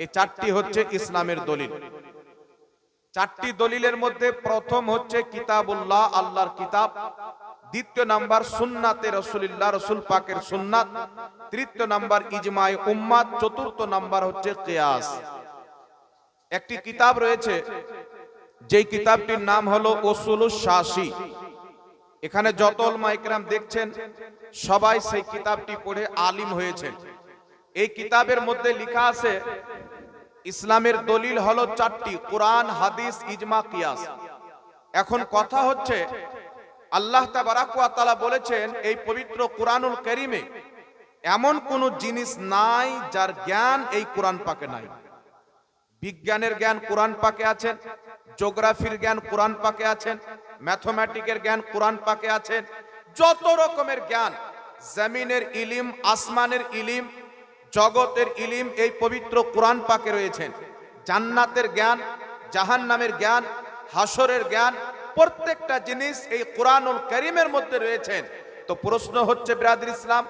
এই চারটি হচ্ছে ইসলামের দলিল। চারটি দলিলের মধ্যে প্রথম হচ্ছে কিতাবুল্লাহ, আল্লাহর কিতাব। দ্বিতীয় নাম্বার সুন্নাতে রাসূলুল্লাহ, রাসূল পাকের সুন্নাত। তৃতীয় নাম্বার ইজমায়ে উম্মাত। চতুর্থ নাম্বার হচ্ছে কিয়াস। একটি কিতাব রয়েছে, যেই কিতাবটির নাম হলো উসুলুশ শাসি। এখানে যত উলামা ইকরাম দেখছেন সবাই সেই কিতাবটি পড়ে আলিম হয়েছেন। এই কিতাবের মধ্যে লেখা আছে ইসলামের দলিল হলো চারটি: কোরআন, হাদিস, ইজমা, কিয়াস। এখন কথা হচ্ছে, আল্লাহ তাবারাক ওয়া তাআলা বলেছেন এই পবিত্র কোরআনুল কারীমে এমন কোন জিনিস নাই যার জ্ঞান এই কোরআন পাকে নাই। বিজ্ঞানের জ্ঞান কোরআন পাকে আছেন, জিওগ্রাফির জ্ঞান কোরআন পাকে আছেন, ম্যাথমেটিকের জ্ঞান কোরআন পাকে আছেন। যত রকমের জ্ঞান, জমিনের ইলিম, আসমানের ইলিম, জগতের ইলিম এই পবিত্র কোরআন পাকে রয়েছেন। জান্নাতের জ্ঞান, জাহান্নামের জ্ঞান, হাসরের জ্ঞান, প্রত্যেকটা জিনিস এই কোরআনুল কারীমের মধ্যে রয়েছেন। তো প্রশ্ন হচ্ছে ব্রাদার ইসলাম,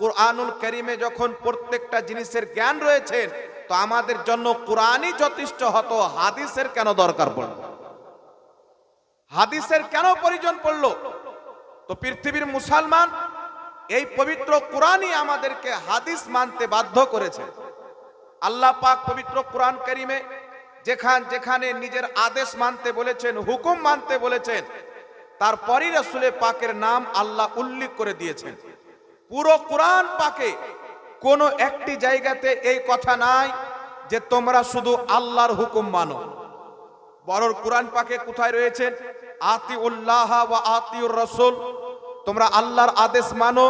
কোরআনুল কারীমে যখন প্রত্যেকটা জিনিসের জ্ঞান রয়েছেন, তো আমাদের জন্য কোরআনই যথেষ্ট হতো, হাদিসের কেন দরকার পড়লো? হাদিসের কেন প্রয়োজন পড়লো? তো পৃথিবীর মুসলমান এই পবিত্র কোরআনই আমাদেরকে হাদিস মানতে বাধ্য করেছে। আল্লাহ পাক পবিত্র কোরআন কারীমে যেখানে নিজের আদেশ মানতে বলেছেন, হুকুম মানতে বলেছেন, তারপরই রাসূলে পাকের নাম আল্লাহ উল্লেখ করে দিয়েছেন। পুরো কোরআন পাকে কোনো একটি জায়গাতে এই কথা নাই যে তোমরা শুধু আল্লাহর হুকুম মানো। বরং কোরআন পাকে কোথায় রয়েছে? আতিউল্লাহ ওয়া আতিউর রাসূল, তোমরা আল্লাহর আদেশ মানো,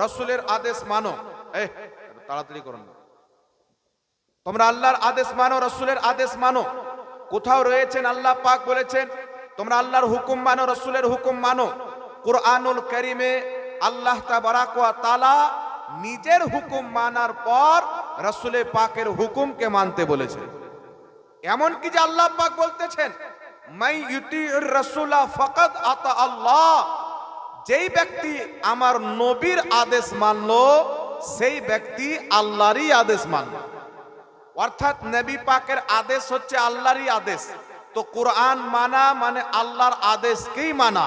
রাসূলের আদেশ মানো। তাড়াতাড়ি করুন, তোমরা আল্লাহর আদেশ মানো, রাসূলের আদেশ মানো। কোথাও রয়েছেন আল্লাহ পাক বলেছেন তোমরা আল্লাহর হুকুম মানো, রাসূলের হুকুম মানো। কোরআনুল কারীমে আল্লাহ তাবারাক ওয়া তাআলা নিজের হুকুম মানার পর রাসূলে পাকের হুকুমকে মানতে বলেছেন। এমন কি যে আল্লাহ পাক বলতেছেন, মাই ইউতিউর রাসূলা ফাকাদ আতা আল্লাহ, যেই ব্যক্তি আমার নবীর আদেশ মানলো সেই ব্যক্তি আল্লাহরই আদেশ মানলো। অর্থাৎ নবী পাকের আদেশ হচ্ছে আল্লাহরই আদেশ। তো কোরআন মানা মানে আল্লাহর আদেশকেই মানা,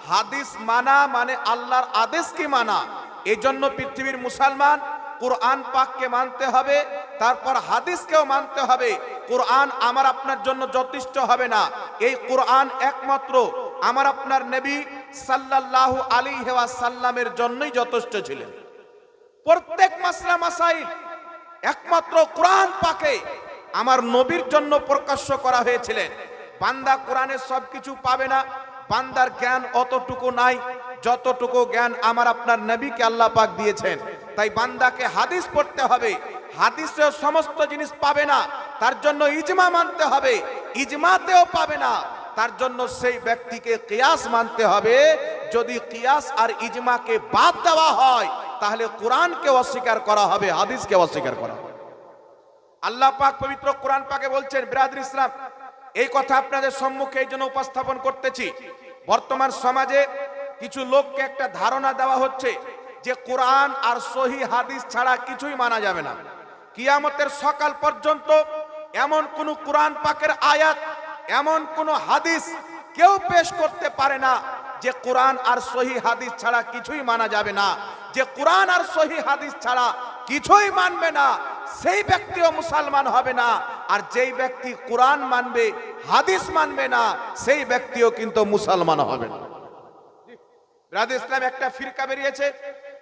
হাদিস মানা মানে আল্লাহর আদেশকে মানা। এই জন্য পৃথিবীর মুসলমান কোরআন পাককে মানতে হবে, তারপর হাদিসকেও মানতে হবে। কোরআন আমার আপনার জন্য যথেষ্ট হবে না। এই কোরআন একমাত্র আমার আপনার নবী সাল্লাল্লাহু আলাইহি ওয়াসাল্লামের জন্যই যথেষ্ট ছিলেন। প্রত্যেক মাসলা মাসাইল একমাত্র কোরআন পাকে আমার নবীর জন্য প্রকাশ্য করা হয়েছিলেন। বান্দা কোরআনের সবকিছু পাবে না, বান্দার জ্ঞান অতটুকু নাই যতটুকু জ্ঞান আমার আপনার নবীকে আল্লাহ পাক দিয়েছেন। তাই বান্দাকে হাদিস পড়তে হবে, হাদিসেও সমস্ত জিনিস পাবে না, তার জন্য ইজমা মানতে হবে, ইজমাতেও পাবে না, তার জন্য সেই ব্যক্তিকে কিয়াস মানতে হবে। যদি কিয়াস আর ইজমাকে বাদ দেওয়া হয় তাহলে কোরআনকে অস্বীকার করা হবে, হাদিসকে অস্বীকার করা হবে। আল্লাহ পাক পবিত্র কোরআন পাকে বলছেন, ব্রাদার ইসলাম এই কথা আপনাদের সম্মুখে এই জন্য উপস্থাপন করতেছি, বর্তমান সমাজে কিছু লোককে একটা ধারণা দেওয়া হচ্ছে যে কোরআন আর সহি হাদিস ছাড়া কিছুই মানা যাবে না। কিয়ামতের সকাল পর্যন্ত এমন কোন কোরআন পাকের আয়াত, এমন কোন হাদিস কেউ পেশ করতে পারে না যে কোরআন আর সহি হাদিস ছাড়া কিছুই মানা যাবে না। যে কোরআন আর সহি হাদিস ছাড়া কিছুই মানবে না সেই ব্যক্তিও মুসলমান হবে না, আর যেই ব্যক্তি কোরআন মানবে হাদিস মানবে না সেই ব্যক্তিও কিন্তু মুসলমান হবে না। ব্রাদার ইসলাম একটা ফিরকা বেরিয়েছে,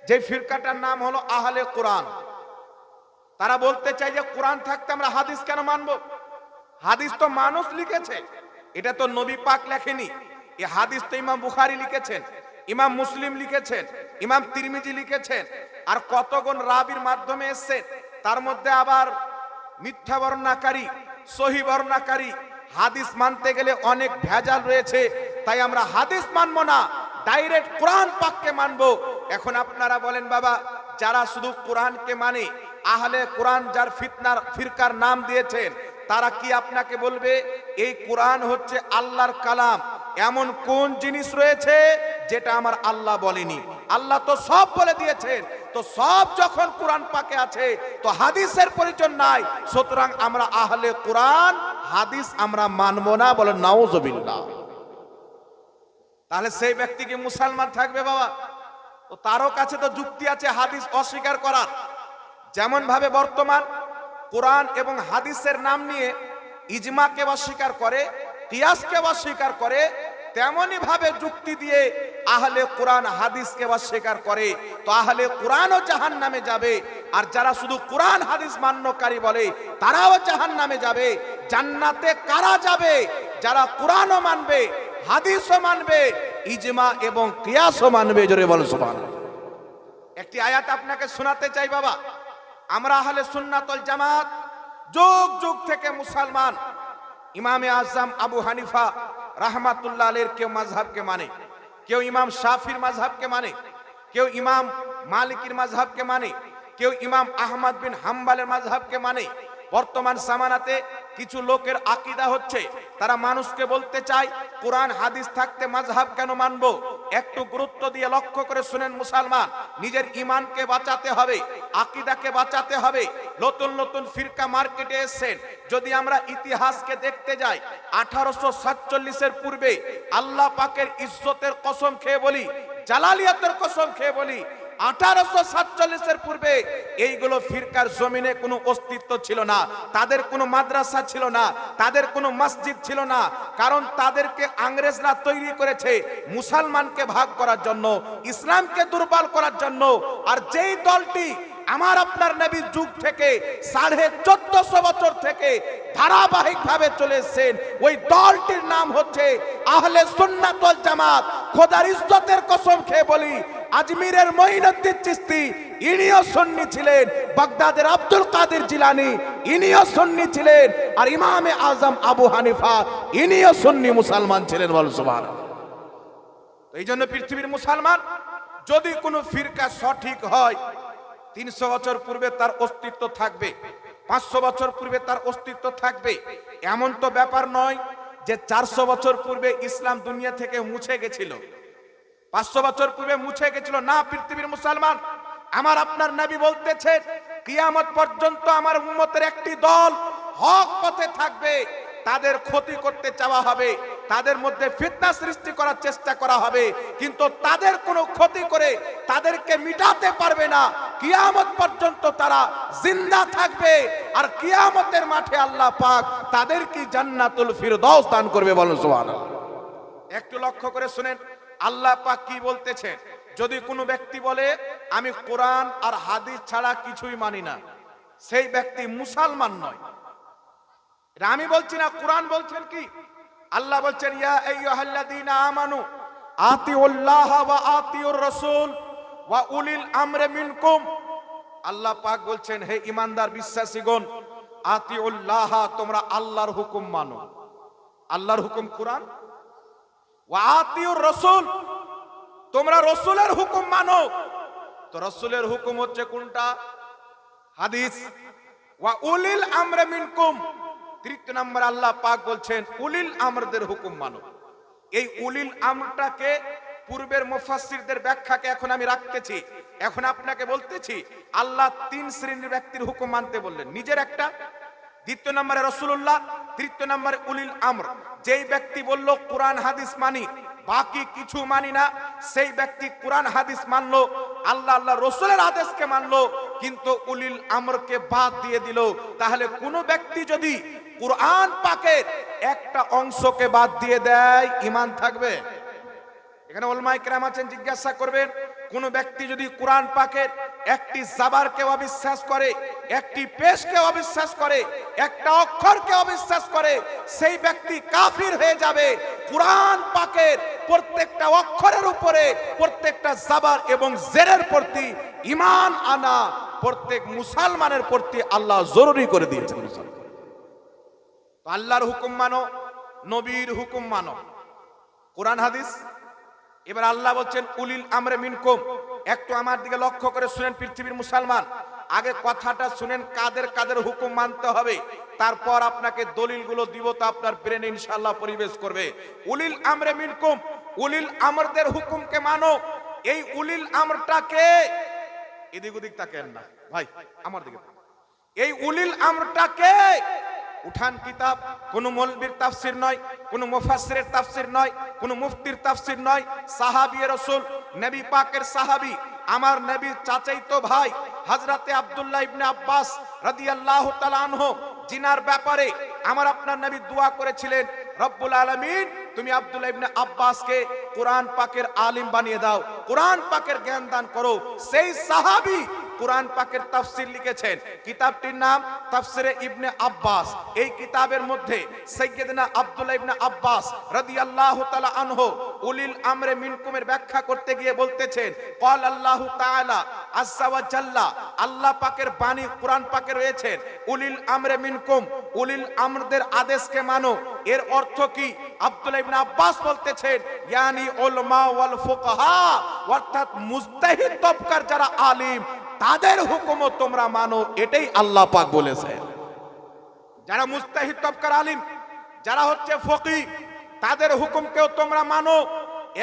যে ফিরকাটার নাম হলো আহলে কোরআন। তারা বলতে চাই যে কোরআন থাকতে আমরা হাদিস কেন মানবো? হাদিস তো মানুষ লিখেছে, এটা তো নবী পাক লেখেনি। এই হাদিস তো ইমাম বুখারী লিখেছেন, ইমাম মুসলিম লিখেছেন, ইমাম তিরমিজি লিখেছেন, আর কতগুণ রাবির মাধ্যমে এসেছে। তার মধ্যে আবার মিথ্যা বর্ণনাকারী, সহি বর্ণনাকারী। হাদিস মানতে গেলে অনেক ভেজাল রয়েছে, তাই আমরা হাদিস মানবো না, ডাইরেক্ট কোরআন পাককে মানবো। এখন আপনারা বলেন, বাবা যারা শুধু কোরআনকে মানে, আহলে কোরআন যার ফিরকার নাম দিয়েছেন, তারা কি আপনাকে বলবে এই কোরআন হচ্ছে আল্লাহর কালাম? এমন কোন জিনিস রয়েছে যেটা আমার আল্লাহ বলেনি? আল্লাহ তো সব বলে দিয়েছেন। তো সব যখন কোরআন পাকে আছে তো হাদিসের প্রয়োজন নাই, সুতরাং আমরা আহলে কোরআন হাদিস আমরা মানব না, বলে নাউজুবিল্লাহ। তাহলে সেই ব্যক্তি কি মুসলমান থাকবে বাবা? তো তারও কাছে তো যুক্তি আছে হাদিস অস্বীকার করার। যেমন ভাবে বর্তমান কোরআন এবং হাদিসের নাম নিয়ে ইজমাকে অস্বীকার করে, কিয়াসকে অস্বীকার করে, তেমনি ভাবে যুক্তি দিয়ে আহলে কোরআন হাদিসকে অস্বীকার করে। তো আহলে কোরআনও জাহান্নামে যাবে, আর যারা শুধু কোরআন হাদিস মান্যকারী বলে তারাও জাহান্নামে যাবে। জান্নাতে কারা যাবে? যারা কোরআনও মানবে, হাদিসও মানবে, ইজমা এবং কিয়াসও মানবে। জোরে বলো সুবহানাল্লাহ। একটি আয়াত আপনাকে শোনাতে চাই বাবা। আমরা আহলে সুন্নাত ওয়াল জামাত যুগ যুগ থেকে মুসলমান। ইমামে আজম আবু হানিফা রাহমাতুল্লাহ আলাইহির কেউ মাযহাবকে মানে, কেউ ইমাম শাফির মাযহাবকে মানে, কেউ ইমাম মালিকির মাযহাবকে মানে, কেউ ইমাম আহমদ বিন হাম্বলের মাযহাবকে মানে। বর্তমান জামানাতে কিছু লোকের আকীদা হচ্ছে, তারা মানুষকে বলতে চায় কোরআন হাদিস থাকতে মাযহাব কেন মানবো? একটু গুরুত্ব দিয়ে লক্ষ্য করে শুনেন মুসলমান, নিজের ঈমানকে বাঁচাতে হবে, আকীদাকে বাঁচাতে হবে। নতুন নতুন ফিরকা মার্কেটে এসেছেন। যদি আমরা ইতিহাসকে দেখতে যাই, 1847 এর পূর্বে আল্লাহ পাকের ইজ্জতের কসম খেয়ে বলি, জালালিয়াতের কসম খেয়ে বলি, 1847 এর পূর্বে এইগুলো ফিরকার জমিনে কোনো অস্তিত্ব ছিল না। তাদের কোনো মাদ্রাসা ছিল না, তাদের কোনো মসজিদ ছিল না। কারণ তাদেরকে ইংরেজরা তৈরি করেছে মুসলমানকে ভাগ করার জন্য, ইসলামকে দুর্বল করার জন্য। আর যেই দলটি আমার আপনার নবীর যুগ থেকে 1450 বছর থেকে ধারাবাহিকভাবে চলে এসেছেন, ওই দলটির নাম হচ্ছে আহলে সুন্নাত ওয়াল জামাত। খোদার ইজ্জতের কসম খেয়ে বলি, আজমিরের মঈনুদ্দিন চিশতি ইনিও সুন্নি ছিলেন, বাগদাদের আব্দুল কাদের জিলানী ইনিও সুন্নি ছিলেন, আর ইমামে আজম আবু হানিফা ইনিও সুন্নি মুসলমান ছিলেন। বল সুবহানাল্লাহ। তো এই জন্য পৃথিবীর মুসলমান যদি কোনো ফিরকা সঠিক হয়, 300 বছর পূর্বে তার অস্তিত্ব থাকবে, 500 বছর পূর্বে তার অস্তিত্ব থাকবে। এমন তো ব্যাপার নয় যে 400 বছর পূর্বে ইসলাম দুনিয়া থেকে মুছে গেছিল, 500 বছর পূর্বে মুছে গেছিল না। পৃথিবীর মুসলমান, আমার আপনার নবী বলতেছেন কিয়ামত পর্যন্ত আমার উম্মতের একটি দল হক পথে থাকবে, তাদের ক্ষতি করতে চাওয়া হবে, তাদের মধ্যে ফিতনা সৃষ্টি করার চেষ্টা করা হবে, কিন্তু তাদের কোনো ক্ষতি করে তাদেরকে মিটাতে পারবে না। কিয়ামত পর্যন্ত তারা জিন্দা থাকবে, আর কিয়ামতের মাঠে আল্লাহ পাক তাদেরকে জান্নাতুল ফিরদাউস দান করবে। বলেন সুবহানাল্লাহ। একটু লক্ষ্য করে শুনেন আল্লাহ পাক কি বলতেছেন। যদি কোনো ব্যক্তি বলে আমি কোরআন আর হাদিস ছাড়া কিছুই মানি না, সেই ব্যক্তি মুসলমান নয়। এটা আমি বলছি না, কোরআন বলছেন কি? আল্লাহ বলছেন ইয়া আইয়ুহাল্লাযীনা আমানু আতিউল্লাহ ওয়া আতিউর রাসূল ওয়া উলিল আমরি মিনকুম। আল্লাহ পাক বলছেন হে ঈমানদার বিশ্বাসীগণ, আতিউল্লাহ তোমরা আল্লাহর হুকুম মানো। আল্লাহর হুকুম কোরআন, ওয়া আতিউর রাসূল তোমরা রাসূলের হুকুম মানো। তো রাসূলের হুকুম হচ্ছে কোনটা? হাদিস। ওয়া উলিল আমরি মিনকুম, তৃতীয় নম্বর আল্লাহ পাক বলছেন উলিল আমরদের হুকুম মানো। এই উলিল আমরটাকে পূর্বের মুফাসসিরদের ব্যাখ্যাকে এখন আমি রাখতেছি, এখন আপনাকে বলতেছি আল্লাহ 3 শ্রেণীর ব্যক্তির হুকুম মানতে বললেন, নিজের একটা, দ্বিতীয় নম্বরে রাসূলুল্লাহ, তৃতীয় নম্বরে উলিল আমর। যেই ব্যক্তি বলল কোরআন হাদিস মানি, বাকি কিছু মানি না, সেই ব্যক্তি কোরআন হাদিস মানলো, আল্লাহ আল্লাহ রাসূলের আদেশকে মানলো, কিন্তু উলিল আমরকে বাদ দিয়ে দিল। তাহলে কোন ব্যক্তি যদি কোরআন পাকের একটা অংশকে বাদ দিয়ে দেয়, ঈমান থাকবে? এখানে উলামায়ে কেরাম আছেন, জিজ্ঞাসা করবেন কোন ব্যক্তি যদি কোরআন পাকের একটি জাবারকে অবিশ্বাস করে, একটি পেশকে অবিশ্বাস করে, একটা অক্ষরকে অবিশ্বাস করে, সেই ব্যক্তি কাফির হয়ে যাবে। কোরআন পাকের প্রত্যেকটা অক্ষরের উপরে, প্রত্যেকটা জাবার এবং জেরের প্রতি ঈমান আনা প্রত্যেক মুসলমানের প্রতি আল্লাহ জরুরি করে দিয়েছেন। আল্লাহর হুকুম মানো, নবীর হুকুম মানো, কোরআন হাদিস। এবার আল্লাহ বলছেন উলিল আমরে মিনকুম। একটু আমার দিকে লক্ষ্য করে শুনেন পৃথিবীর মুসলমান, আগে কথাটা শুনেন কাদের কাদের হুকুম মানতে হবে, তারপর আপনাকে দলিলগুলো দিব, তো আপনার ব্রেনে ইনশাআল্লাহ পরিবেশ করবে। উলিল আমরে মিনকুম, উলিল আমরদের হুকুমকে মানো। এই উলিল আমরটাকে এদিক ওদিক তাকেন না ভাই, আমার দিকে। এই উলিল আমরটাকে উঠান কিতাব, কোন মৌলবীর তাফসির নয়, কোন মুফাসসিরের তাফসির নয়, কোন মুফতির তাফসির নয়, সাহাবী রাসূল নবী পাকের সাহাবী, আমার নবীর চাচাইতো ভাই হযরতে আব্দুল্লাহ ইবনে আব্বাস রাদিয়াল্লাহু তাআলা আনহু, জিনার ব্যাপারে আমার আপনার নবী দোয়া করেছিলেন, রব্বুল আলামিন তুমি আব্দুল্লাহ ইবনে আব্বাসকে কোরআন পাকের আলিম বানিয়ে দাও, কোরআন পাকের জ্ঞান দান করো। সেই সাহাবী কোরআন পাকের তাফসীর লিখেছেন, কিতাবটির নাম তাফসিরে ইবনে আব্বাস। এই কিতাবের মধ্যে সাইয়্যিদনা আব্দুল্লাহ ইবনে আব্বাস রাদিয়াল্লাহু তাআলা আনহু উলিল আমরে মিনকুমের ব্যাখ্যা করতে গিয়ে বলতেছেন, ক্বাল আল্লাহু তাআলা আযজা ওয়া জাল্লা, আল্লাহ পাকের বাণী কোরআন পাকে রয়েছেন, উলিল আমরে মিনকুম, উলিল আমরদের আদেশকে মানো। এর অর্থ কি? আব্দুল্লাহ ইবনে আব্বাস বলতেছেন, ইয়ানি উলামা ওয়াল ফুকাহা, অর্থাৎ মুজতাহিদ তবকার যারা আলিম তাদের হুকুমও তোমরা মানো, এটাই আল্লাহ পাক বলেছেন। যারা মুজতাহিদ তবকার আলিম, যারা হচ্ছে ফকিহ, তাদের হুকুমকেও তোমরা মানো।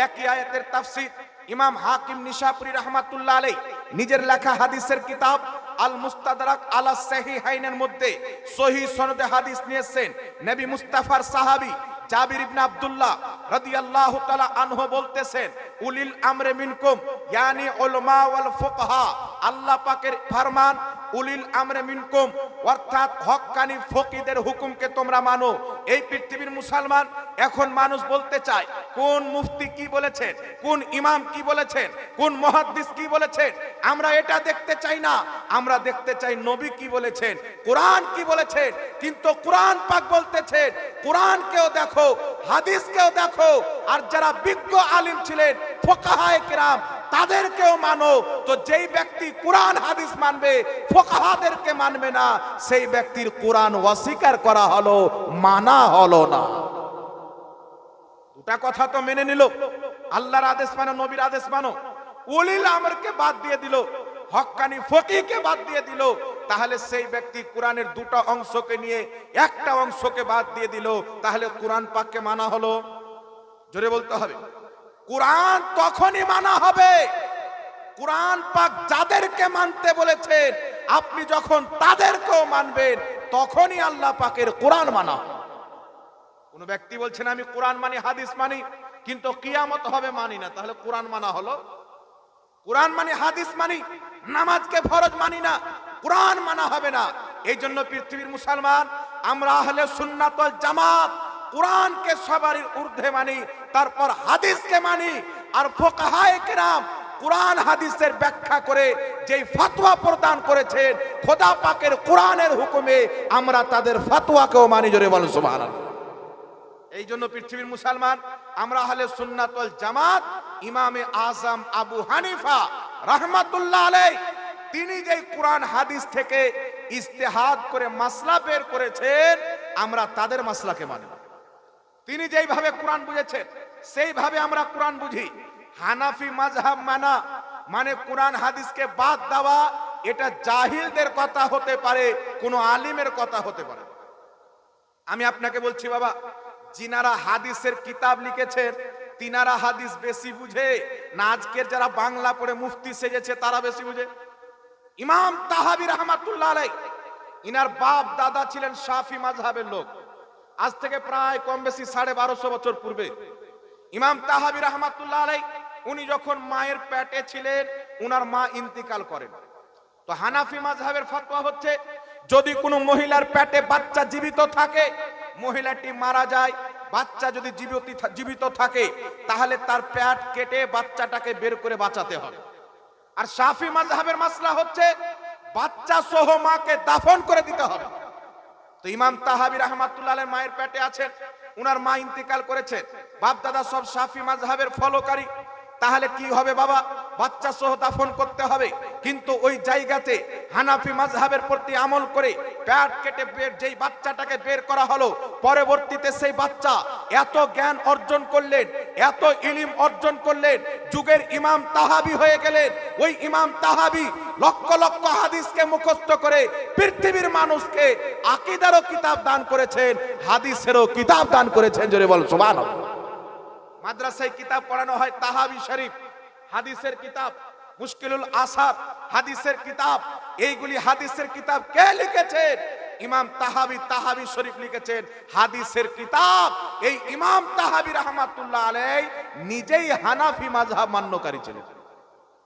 একই আয়াতের তাফসীর ইমাম হাকিম নিশাপুরী রাহমাতুল্লাহ আলাইহি নিজের লেখা হাদিসের কিতাব আল মুস্তাদরাক আলা সাহিহাইনের মধ্যে সহিহ সনদে হাদিস নিয়েছেন। নবী মুস্তাফার সাহাবী জাবির ইবনে আব্দুল্লাহ রাদিয়াল্লাহু তাআলা আনহু বলতেছেন, উলিল আমরে মিনকুম ইয়ানি উলামা ওয়াল ফুকাহা, আল্লাহ পাকের ফরমান উলিল আমরে মিনকুম অর্থাৎ হক্কানি ফকিহদের হুকুমকে তোমরা মানো। এই পৃথিবীর মুসলমান এখন মানুষ বলতে চায় কোন মুফতি কি বলেছেন, কোন ইমাম কি বলেছেন, কোন মুহাদ্দিস কি বলেছেন। আমরা এটা দেখতে চাই না, আমরা দেখতে চাই নবী কি বলেছেন, কোরআন কি বলেছেন। কিন্তু কোরআন পাক বলতেছেন, কোরআনকেও দেখো, হাদিসকেও দেখো, আর যারা বিজ্ঞ আলিম ছিলেন ফুকাহায়ে কেরাম তাদেরকেও মানো। তো যেই ব্যক্তি কোরআন হাদিস মানবে, ফুকাহাদেরকে মানবে না, সেই ব্যক্তির কোরআন অস্বীকার করা হলো, মানা হলো না। দুটা কথা তো মেনে নিল, আল্লাহর আদেশ মানো, নবীর আদেশ মানো, উলিল আমরকে বাদ দিয়ে দিল, হক্কানি ফকিহকে বাদ দিয়ে দিল। তাহলে সেই ব্যক্তি কোরআনের দুটো অংশকে নিয়ে একটা অংশকে বাদ দিয়ে দিল, তাহলে কোরআন পাককে মানা হলো? জোরে বলতে হবে। কোরআন তখনই মানা হবে, কোরআন পাক যাদেরকে মানতে বলেছেন আপনি যখন তাদেরকেও মানবেন, তখনই আল্লাহ পাকের কোরআন মানা। কোন ব্যক্তি বলছেন আমি কোরআন মানি, হাদিস মানি, কিন্তু কিয়ামত হবে মানি না, তাহলে কোরআন মানা হলো? কোরআন মানি, হাদিস মানি, নামাজকে ফরজ মানি না, কোরআন মানা হবে না। এই জন্য পৃথিবীর মুসলমান আমরা আহলে সুন্নাত ওয়াল জামাত কোরআনকে সবারই ঊর্ধ্বে মানি, তারপর হাদিসকে মানি। আর ফুকাহায়ে কেরাম কোরআন হাদিসের ব্যাখ্যা করে যেই ফতোয়া প্রদান করেছেন খোদা পাকের কোরআনের হুকুমে, আমরা তাদের ফতোয়াকেও মানি। জোরে বলুন সুবহানাল্লাহ। এই জন্য পৃথিবীর মুসলমান আমরা আহলে সুন্নাত ওয়াল জামাত ইমামে আজম আবু হানিফা রাহমাতুল্লাহ আলাইহি তিনি যেই কোরআন হাদিস থেকে ইজতিহাদ করে মাসলা বের করেছেন, আমরা তাদের মাসলাকে মানি। তিনি যেইভাবে কোরআন বুঝেছেন সেইভাবে আমরা কোরআন বুঝি। হানাফি মাযহাব মানা মানে কোরআন হাদিসকে বাদ দেওয়া, এটা জাহিলদের কথা হতে পারে, কোন আলিমের কথা হতে পারে। আমি আপনাকে বলছি বাবা, যিনারা হাদিসের কিতাব লিখেছেন তিনারা হাদিস বেশি বুঝে না আজকের যারা বাংলা পড়ে মুফতি সেজেছে তারা বেশি বুঝে? ইমাম তাহাবী রাহমাতুল্লাহ আলাইহি, ইনার বাপ দাদা ছিলেন শাফি মাযহাবের লোক। আজ থেকে প্রায় কম বেশি 1250 বছর পূর্বে ইমাম তাহাবী রাহমাতুল্লাহ আলাইহি উনি যখন মায়ের পেটে ছিলেন, উনার মা ইন্তিকাল করেন। তো হানাফি মাযহাবের ফতোয়া হচ্ছে যদি কোনো মহিলার পেটে বাচ্চা জীবিত থাকে, মহিলাটি মারা যায়, বাচ্চা যদি জীবিত থাকে তাহলে তার পেট কেটে বাচ্চাটাকে বের করে বাঁচাতে হবে। আর শাফি মাযহাবের মাসলা হচ্ছে বাচ্চা সহ মাকে দাফন করে দিতে হবে। তো ইমাম তাহাবী রাহমাতুল্লাহ আলাইহি মায়ের পেটে আছেন, উনার মা ইন্তিকাল করেছেন, বাপ দাদা সব শাফি মাযহাবের ফলোকারী, তাহলে কি হবে বাবা? বাচ্চা সহ দাফন করতে হবে। কিন্তু ওই জায়গাতে হানাফি মাযহাবের প্রতি আমল করে পেট কেটে যেই বাচ্চাটাকে বের করা হলো, পরবর্তীতে সেই বাচ্চা এত জ্ঞান অর্জন করলেন, এত ইলম অর্জন করলেন, যুগের ইমাম তাহাবী হয়ে গেলেন। ওই ইমাম তাহাবী লক্ষ লক্ষ হাদিসকে মুখস্থ করে পৃথিবীর মানুষকে আকীদারও কিতাব দান করেছেন, হাদিসেরও কিতাব দান করেছেন। জোরে বল সুবহানাল্লাহ। মাদ্রাসায় কিতাব পড়ানো হয় তাহাবী শরীফ, হাদিসের কিতাব। মুশকিলুল আসার হাদিসের কিতাব, এইগুলি হাদিসের কিতাব কে লিখেছেন? ইমাম তাহাবি শরীফ লিখেছেন হাদিসের কিতাব। এই ইমাম তাহাবি রাহমাতুল্লাহ আলাইহি নিজেই হানাফি মাযহাব মান্যকারী ছিলেন।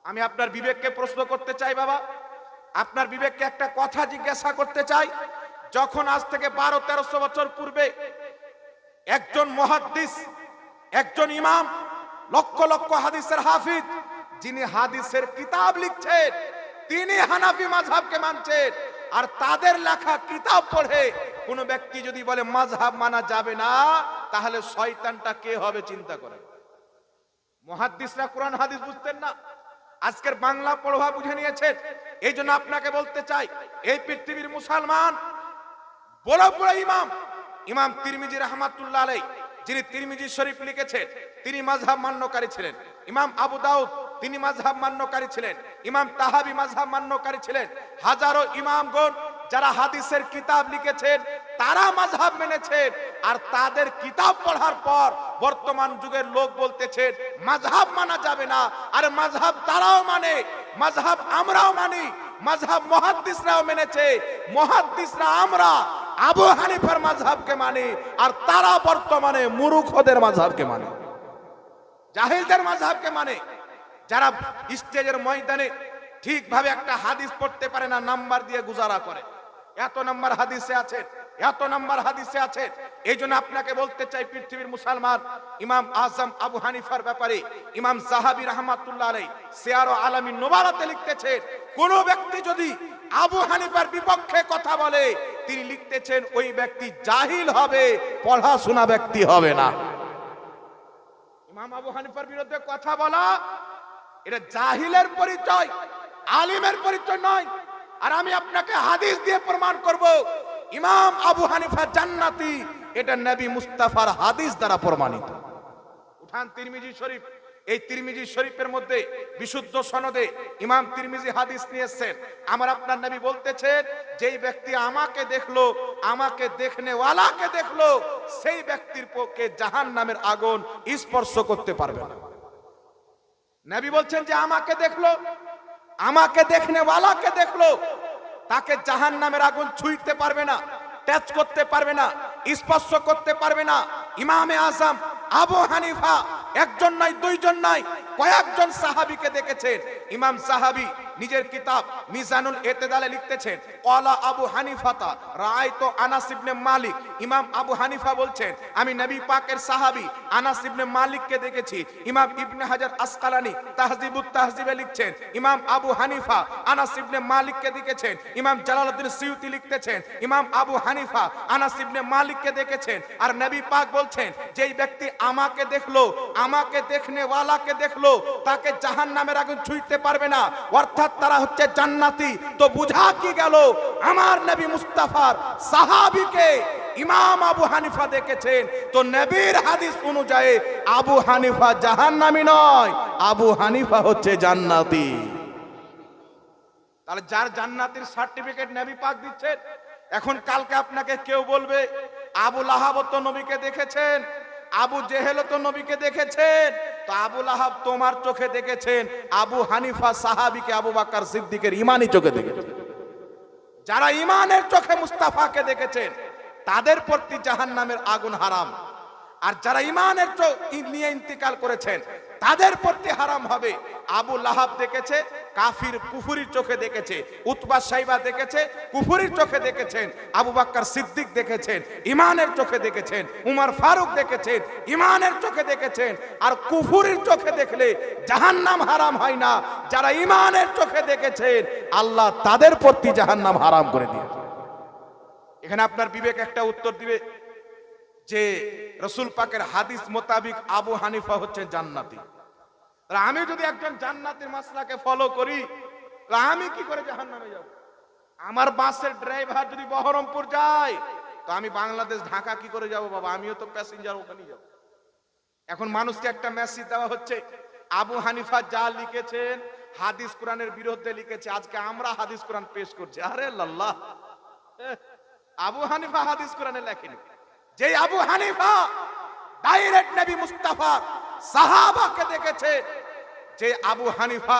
আমি আপনার বিবেককে প্রশ্ন করতে চাই বাবা, আপনার বিবেককে একটা কথা জিজ্ঞাসা করতে চাই। যখন আজ থেকে 1200-1300 বছর পূর্বে একজন মুহাদ্দিস, একজন ইমাম, লক্ষ লক্ষ হাদিসের হাফিজ, যিনি হাদিসের কিতাব লিখছেন, তিনি হানাফি মাযহাবকে মানছেন। আর তাদের লেখা কিতাব পড়ে কোন ব্যক্তি যদি বলে মাযহাব মানা যাবে না, তাহলে শয়তানটা কে হবে চিন্তা করেন। মুহাদ্দিসরা কোরআন হাদিস বুঝতেন না, আজকের বাংলা পড়া বুঝে নিয়েছেন। এই জন্য আপনাকে বলতে চাই, এই পৃথিবীর মুসলমান বড় বড় ইমাম তিরমিজি রাহমাতুল্লাহ আলাইহি, যিনি তিরমিজি শরীফ লিখেছেন, তিনি মাযহাব মান্যকারী ছিলেন। ইমাম আবু দাউদ, তিনি মাযহাব মান্যকারী ছিলেন। ইমাম তাহাবি মাযহাব মান্যকারী ছিলেন। হাজারো ইমামগণ যারা হাদিসের কিতাব লিখেছেন, তারা মাযহাব মেনেছেন। আর তাদের কিতাব পড়ার পর বর্তমান যুগের লোক বলতেছেন মাযহাব মানা যাবে না। আর মাযহাব তারাও মানে, মাযহাব আমরাও মানি, মাযহাব মুহাদ্দিসরাও মেনেছে। মুহাদ্দিসরা আমরা আবু হানিফার মাযহাবকে মানে, আর তারা বর্তমানে মুরুখদের মাযহাবকে মানে, জাহিলদের মাযহাবকে মানে। যারা স্টেজের ময়দানে ঠিকভাবে একটা হাদিস পড়তে পারে না, নাম্বার দিয়ে গুজারা করে, এত নাম্বার হাদিসে আছে, এত নাম্বার হাদিসে আছে। এই জন্য আপনাকে বলতে চাই, পৃথিবীর মুসলমান ইমাম আজম আবু হানিফার ব্যাপারে ইমাম যাহাবী রাহমাতুল্লাহ আলাইহি সিয়ার ও আলামিন নুবালাতে লিখতেছেন, কোন ব্যক্তি যদি আবু হানিফার বিপক্ষে কথা বলে, তিনি লিখতেছেন ওই ব্যক্তি জাহিল হবে, পড়াশোনা ব্যক্তি হবে না। ইমাম আবু হানিফার বিরুদ্ধে কথা বলা এটা জাহিলের পরিচয়, আলিমের পরিচয় নয়। আর আমি আপনাকে হাদিস দিয়ে প্রমাণ করব ইমাম আবু হানিফা জান্নাতি, এটা নবী মুস্তাফার হাদিস দ্বারা প্রমাণিত। উঠান তিরমিজি শরীফ, এই তিরমিজি শরীফের মধ্যে বিশুদ্ধ সনদে ইমাম তিরমিজি হাদিস নিয়েছেন। আমার আপনার নবী বলতেছেন, যেই ব্যক্তি আমাকে দেখলো, আমাকে দেখনেওয়ালাকে দেখলো, সেই ব্যক্তির পক্ষে জাহান্নামের আগুন স্পর্শ করতে পারবে না। নবী বলছেন যে আমাকে দেখলো, আমাকে দেখনেওয়ালাকে দেখলো, তাকে জাহান্নামের আগুন ছুঁইতে পারবে না, টাচ করতে পারবে না, স্পর্শ করতে পারবে না। ইমামে আজম আবু হানিফা একজন নয়, দুইজন নয়, কয়েকজন সাহাবীকে দেখেছেন। ইমাম সাহাবী নিজের কিতাব মিজানুল ইতিদালে লিখতেছেন, ক্বালা আবু হানিফাতা রাআইতু আনাস ইবনে মালিক। ইমাম আবু হানিফা বলছেন, আমি নবী পাকের সাহাবী আনাস ইবনে মালিককে দেখেছি। ইমাম ইবনে হাজার আসকালানি তাহজিবুত তাহজিবে লিখছেন, ইমাম আবু হানিফা আনাস ইবনে মালিককে দেখেছেন। ইমাম জালালউদ্দিন সিয়ুতি লিখতেছেন, ইমাম আবু হানিফা আনাস ইবনে মালিককে দেখেছেন। আর নবী পাক বলছেন, যেই ব্যক্তি আমাকে দেখলো, আমাকে দেখনেওয়ালাকে দেখলো, তাকে জাহান্নামের আগুন ছুঁইতে পারবে না, অর্থাৎ তারা হচ্ছে জান্নাতি। তো বুঝা কি গেল, আমার নবী মুস্তাফার সাহাবীকে ইমাম আবু হানিফা দেখেছেন। তো নবীর হাদিস অনুযায়ী আবু হানিফা জাহান্নামী নয়, আবু হানিফা হচ্ছে জান্নাতি। তাহলে যার জান্নাতের সার্টিফিকেট নবী পাক দিচ্ছেন, এখন কালকে আপনাকে কেউ বলবে আবু লাহাব তো নবীকে দেখেছেন, আবু জেহেল তো নবীকে দেখেছেন। তো আবু লাহাব তোমার চোখে দেখেছেন, আবু হানিফা সাহাবীকে আবু বকর সিদ্দিকের ঈমানি চোখে দেখেছেন। যারা ঈমানের চোখে মুস্তাফাকে দেখেছেন, তাদের প্রতি জাহান্নামের আগুন হারাম। আর যারা ঈমানের চোখ নিয়ে ইন্তিকাল করেছেন, তাদের প্রতি হারাম হবে। আবু লাহাব দেখেছে, কাফির কুফরির চোখে দেখেছে। উতবা সাইবা দেখেছে, কুফরির চোখে দেখেছেন। আবু বকর সিদ্দিক দেখেছেন, ঈমানের চোখে দেখেছেন। উমর ফারুক দেখেছেন, ঈমানের চোখে দেখেছেন। আর কুফরির চোখে দেখলে জাহান্নাম হারাম হয় না। যারা ঈমানের চোখে দেখেছেন, আল্লাহ তাদের প্রতি জাহান্নাম হারাম করে দিয়েছে। এখানে আপনার বিবেক একটা উত্তর দিবে যে রাসূল পাকের হাদিস মোতাবেক আবু হানিফা হচ্ছেন জান্নাতি। আমি যদি একজন জান্নাতের মাসলাকে ফলো করি, আমি কি করে জাহান্নামে যাব? আমার বাসের ড্রাইভার যদি বহরমপুর যায়, তো আমি বাংলাদেশ ঢাকা কি করে যাব বাবা? আমিও তো প্যাসেঞ্জার, ওখানেই যাব। এখন মানুষকে একটা মেসেজ দেওয়া হচ্ছে, আবু হানিফা যা লিখেছেন হাদিস কোরআনের বিরুদ্ধে লিখেছে, আজকে আমরা হাদিস কোরআন পেশ করছি। আরে আল্লাহ, আবু হানিফা হাদিস কোরআনে লেখেনি। যে আবু হানিফা ডাইরেক্ট নবী মুস্তাফা সাহাবাকে দেখেছে, যে আবু হানিফা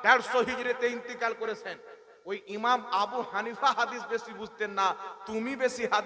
150 হিজরিতে ইন্তিকাল করেছেন। ওই ইমাম আবু হানিফা হাদিস বেশি বুঝতেন না, তুমি বেশি হাদিস